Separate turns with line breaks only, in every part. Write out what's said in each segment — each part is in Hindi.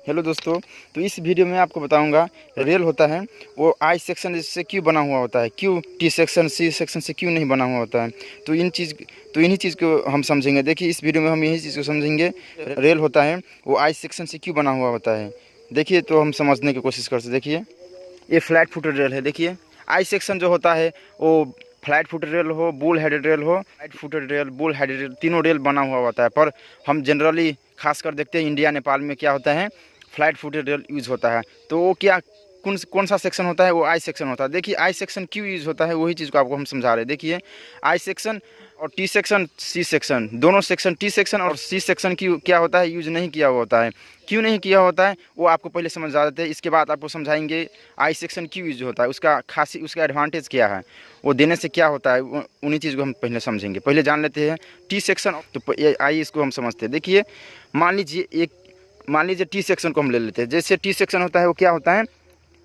हेलो दोस्तों, तो इस वीडियो में आपको बताऊंगा रेल होता है वो आई सेक्शन से क्यों बना हुआ होता है, क्यों टी सेक्शन सी सेक्शन से क्यों नहीं बना हुआ होता है। तो इन्हीं चीज़ को हम समझेंगे। देखिए इस वीडियो में हम यही चीज़ को समझेंगे, रेल होता है वो आई सेक्शन से क्यों बना हुआ होता है। देखिए तो हम समझने की कोशिश करते। देखिए ये फ्लैट फुटेड रेल है। देखिए आई सेक्शन जो होता है वो फ्लैट फुटेड रेल हो, बुल हेडेड रेल हो, flat footed rail, bull headed rail, तीनों रेल बना हुआ होता है। पर हम जनरली खासकर देखते हैं इंडिया नेपाल में क्या होता है, फ्लैट फुटेड रेल यूज़ होता है। तो वो क्या कौन सा सेक्शन होता है, वो आई सेक्शन होता है। देखिए आई सेक्शन क्यों यूज़ होता है, वही चीज़ को आपको हम समझा रहे हैं। देखिए आई सेक्शन और टी सेक्शन, सी सेक्शन, दोनों सेक्शन, टी सेक्शन और सी सेक्शन की क्या होता है, यूज़ नहीं किया हुआ होता है। क्यों नहीं किया होता है वो आपको पहले समझा देते हैं। इसके बाद आपको समझाएंगे आई सेक्शन क्यों यूज होता है, उसका खासी उसका एडवांटेज क्या है, वो देने से क्या होता है, उन्हीं चीज़ को हम पहले समझेंगे। पहले जान लेते हैं टी सेक्शन। तो आइए इसको हम समझते हैं। देखिए मान लीजिए टी सेक्शन को हम ले लेते हैं। जैसे टी सेक्शन होता है वो क्या होता है,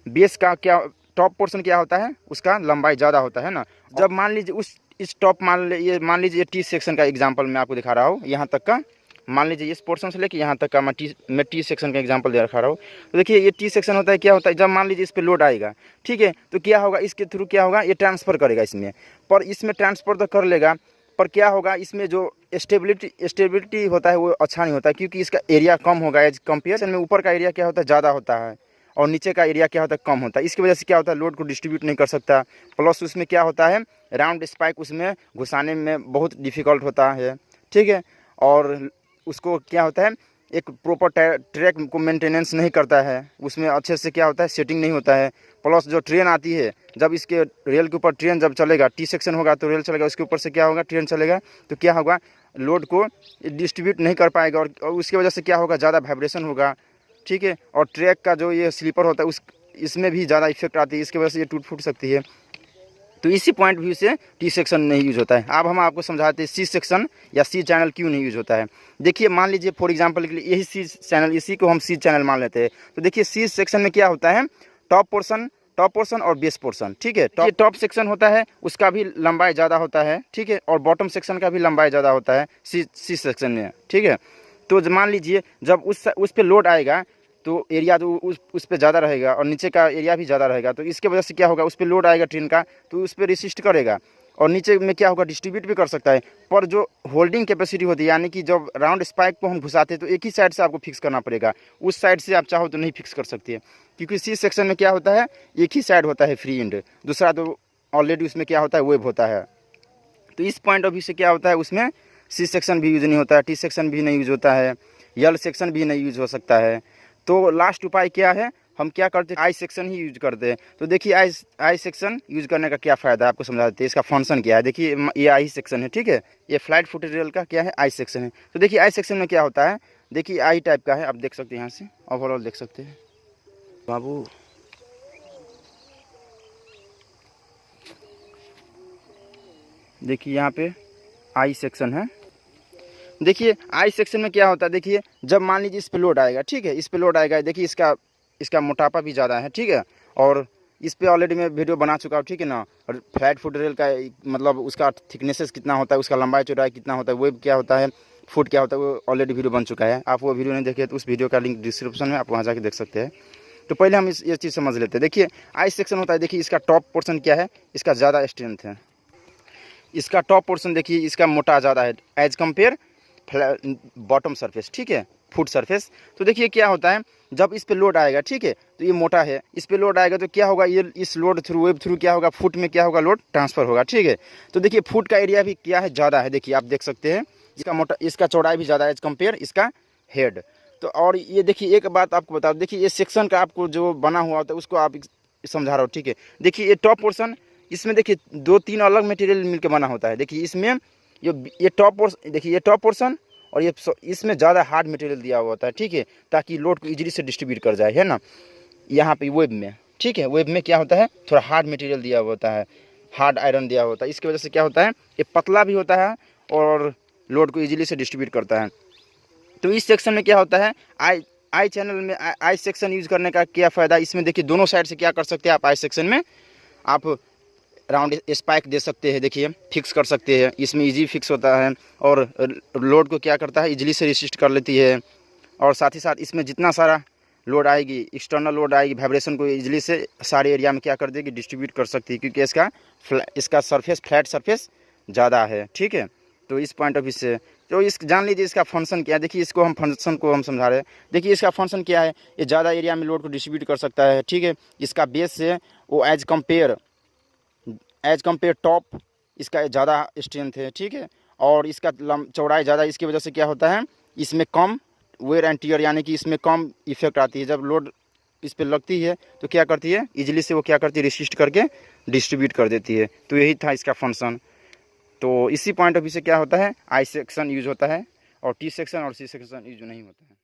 बेस का क्या टॉप पोर्शन क्या होता है, उसका लंबाई ज़्यादा होता है ना। जब मान लीजिए इस टॉप मान लीजिए टी सेक्शन का एग्जांपल मैं आपको दिखा रहा हूँ, यहाँ तक का मान लीजिए इस पोर्शन से लेके यहाँ तक का मैं टी सेक्शन का एग्जांपल दे रखा रहा हूँ। तो देखिए ये टी सेक्शन होता है, क्या होता है, जब मान लीजिए इस पर लोड आएगा, ठीक है, तो क्या होगा, इसके थ्रू क्या होगा, ये ट्रांसफ़र करेगा इसमें। पर इसमें ट्रांसफ़र तो कर लेगा, पर क्या होगा, इसमें जो स्टेबिलिटी होता है वो अच्छा नहीं होता, क्योंकि इसका एरिया कम होगा एज कंपेरिजन में। ऊपर का एरिया क्या होता है, ज़्यादा होता है, और नीचे का एरिया क्या होता है, कम होता है। इसकी वजह से क्या होता है, लोड को डिस्ट्रीब्यूट नहीं कर सकता। प्लस उसमें क्या होता है, राउंड स्पाइक उसमें घुसाने में बहुत डिफ़िकल्ट होता है, ठीक है। और उसको क्या होता है, एक प्रॉपर ट्रैक को मेंटेनेंस नहीं करता है, उसमें अच्छे से क्या होता है, सेटिंग नहीं होता है। प्लस जो ट्रेन आती है, जब इसके रेल के ऊपर ट्रेन जब चलेगा, टी सेक्शन होगा तो रेल चलेगा, उसके ऊपर से क्या होगा, ट्रेन चलेगा, तो क्या होगा, लोड को डिस्ट्रीब्यूट नहीं कर पाएगा, और उसकी वजह से क्या होगा, ज़्यादा वाइब्रेशन होगा, ठीक है। और ट्रैक का जो ये स्लीपर होता है इसमें भी ज़्यादा इफेक्ट आती है, इसकी वजह से ये टूट फूट सकती है। तो इसी पॉइंट व्यू से टी सेक्शन नहीं यूज़ होता है। अब हम आपको समझाते हैं सी सेक्शन या सी चैनल क्यों नहीं यूज़ होता है। देखिए मान लीजिए फॉर एग्जांपल के लिए यही सी चैनल, इसी को हम सी चैनल मान लेते हैं। तो देखिए सी सेक्शन में क्या होता है, टॉप पोर्शन और बेस पोर्शन, ठीक है। टॉप सेक्शन होता है उसका भी लंबाई ज़्यादा होता है, ठीक है, और बॉटम सेक्शन का भी लंबाई ज़्यादा होता है सी सेक्शन में, ठीक है। तो मान लीजिए जब उस पर लोड आएगा तो एरिया तो उस पर ज़्यादा रहेगा, और नीचे का एरिया भी ज़्यादा रहेगा। तो इसके वजह से क्या होगा, उस पर लोड आएगा ट्रेन का, तो उस पर रेसिस्ट करेगा, और नीचे में क्या होगा, डिस्ट्रीब्यूट भी कर सकता है। पर जो होल्डिंग कैपेसिटी होती है, यानी कि जब राउंड स्पाइक को हम घुसाते हैं तो एक ही साइड से आपको फिक्स करना पड़ेगा, उस साइड से आप चाहो तो नहीं फिक्स कर सकती है, क्योंकि सी सेक्शन में क्या होता है, एक ही साइड होता है फ्री एंड, दूसरा तो ऑलरेडी उसमें क्या होता है, वेब होता है। तो इस पॉइंट ऑफ व्यू से क्या होता है, उसमें सी सेक्शन भी यूज़ नहीं होता है, टी सेक्शन भी नहीं यूज़ होता है, यल सेक्शन भी नहीं यूज़ हो सकता है। तो लास्ट उपाय क्या है, हम क्या करते हैं, आई सेक्शन ही यूज करते हैं। तो देखिए आई सेक्शन यूज करने का क्या फ़ायदा है, आपको समझा देते हैं, इसका फंक्शन क्या है। देखिए ये आई सेक्शन है, ठीक है, ये फ्लैट फुटेड रेल का क्या है, आई सेक्शन है। तो देखिए आई सेक्शन में क्या होता है, देखिए आई टाइप का है, आप देख सकते हैं, यहाँ से ओवरऑल देख सकते हैं बाबू। देखिए यहाँ पे आई सेक्शन है। देखिए आई सेक्शन में क्या होता है, देखिए जब मान लीजिए इस पे लोड आएगा, ठीक है, इस पे लोड आएगा, देखिए इसका मोटापा भी ज़्यादा है, ठीक है, और इस पे ऑलरेडी मैं वीडियो बना चुका हूँ, ठीक है ना। और फ्लैट फुट रेल का मतलब उसका थिकनेसेस कितना होता है, उसका लंबाई चौड़ाई कितना होता है, वेब क्या होता है, फुट क्या होता है, वो ऑलरेडी वीडियो बन चुका है। आप वो वीडियो नहीं देखे तो उस वीडियो का लिंक डिस्क्रिप्शन में, आप वहाँ जाके देख सकते हैं। तो पहले हम ये चीज़ समझ लेते हैं। देखिए आई सेक्शन होता है, देखिए इसका टॉप पोर्शन क्या है, इसका ज़्यादा स्ट्रेंथ है, इसका टॉप पोर्शन देखिए इसका मोटा ज़्यादा है एज कम्पेयर बॉटम सरफेस, ठीक है, फुट सरफेस। तो देखिए क्या होता है, जब इस पे लोड आएगा, ठीक है, तो ये मोटा है, इस पे लोड आएगा तो क्या होगा, ये इस लोड थ्रू वेब थ्रू क्या होगा, फुट में क्या होगा, लोड ट्रांसफ़र होगा, ठीक है। तो देखिए फुट का एरिया भी क्या है, ज़्यादा है, देखिए आप देख सकते हैं, इसका चौड़ाई भी ज़्यादा है एज कम्पेयर इसका हेड। तो और ये देखिए एक बात आपको बता दूँ, देखिए ये सेक्शन का आपको जो बना हुआ होता है उसको आप समझा रहा हूँ, ठीक है। देखिए ये टॉप पोर्शन, इसमें देखिए 2-3 अलग मटेरियल मिलकर बना होता है। देखिए इसमें ये टॉप पोर्शन, देखिए ये टॉप पोर्शन, और ये इसमें ज़्यादा हार्ड मटेरियल दिया हुआ होता है, ठीक है, ताकि लोड को इजीली से डिस्ट्रीब्यूट कर जाए, है ना। यहाँ पे वेब में, ठीक है, वेब में क्या होता है, थोड़ा हार्ड मटेरियल दिया हुआ होता है, हार्ड आयरन दिया हुआ होता है। इसकी वजह से क्या होता है, ये पतला भी होता है और लोड को इजीली से डिस्ट्रीब्यूट करता है। तो इस सेक्शन में क्या होता है, आई चैनल में आई सेक्शन यूज़ करने का क्या फ़ायदा, इसमें देखिए दोनों साइड से क्या कर सकते हैं आप, आई सेक्शन में आप राउंड स्पाइक दे सकते हैं, देखिए फिक्स कर सकते हैं, इसमें इजी फिक्स होता है, और लोड को क्या करता है, इजीली से रेसिस्ट कर लेती है। और साथ ही साथ इसमें जितना सारा लोड आएगी, एक्सटर्नल लोड आएगी, वाइब्रेशन को इजीली से सारे एरिया में क्या कर देगी, डिस्ट्रीब्यूट कर सकती है, क्योंकि इसका सरफेस फ्लैट सरफेस ज़्यादा है। ठीक है, तो इस पॉइंट ऑफ व्यू से तो इस जान लीजिए इसका फंक्शन क्या है। देखिए इसको हम फंक्शन को हम समझा रहे हैं। देखिए इसका फंक्शन क्या है, ये ज़्यादा एरिया में लोड को डिस्ट्रीब्यूट कर सकता है। ठीक है, इसका बेस से वो एज कंपेयर टॉप इसका ज़्यादा स्ट्रेंथ है। ठीक है, और इसका चौड़ाई ज़्यादा, इसकी वजह से क्या होता है, इसमें कम वेयर एंड टियर यानी कि इसमें कम इफेक्ट आती है। जब लोड इस पर लगती है तो क्या करती है, इजीली से वो क्या करती है, रेसिस्ट करके डिस्ट्रीब्यूट कर देती है। तो यही था इसका फंक्शन। तो इसी पॉइंट ऑफ व्यू से क्या होता है, आई सेक्शन यूज होता है और टी सेक्शन और सी सेक्शन यूज नहीं होता है।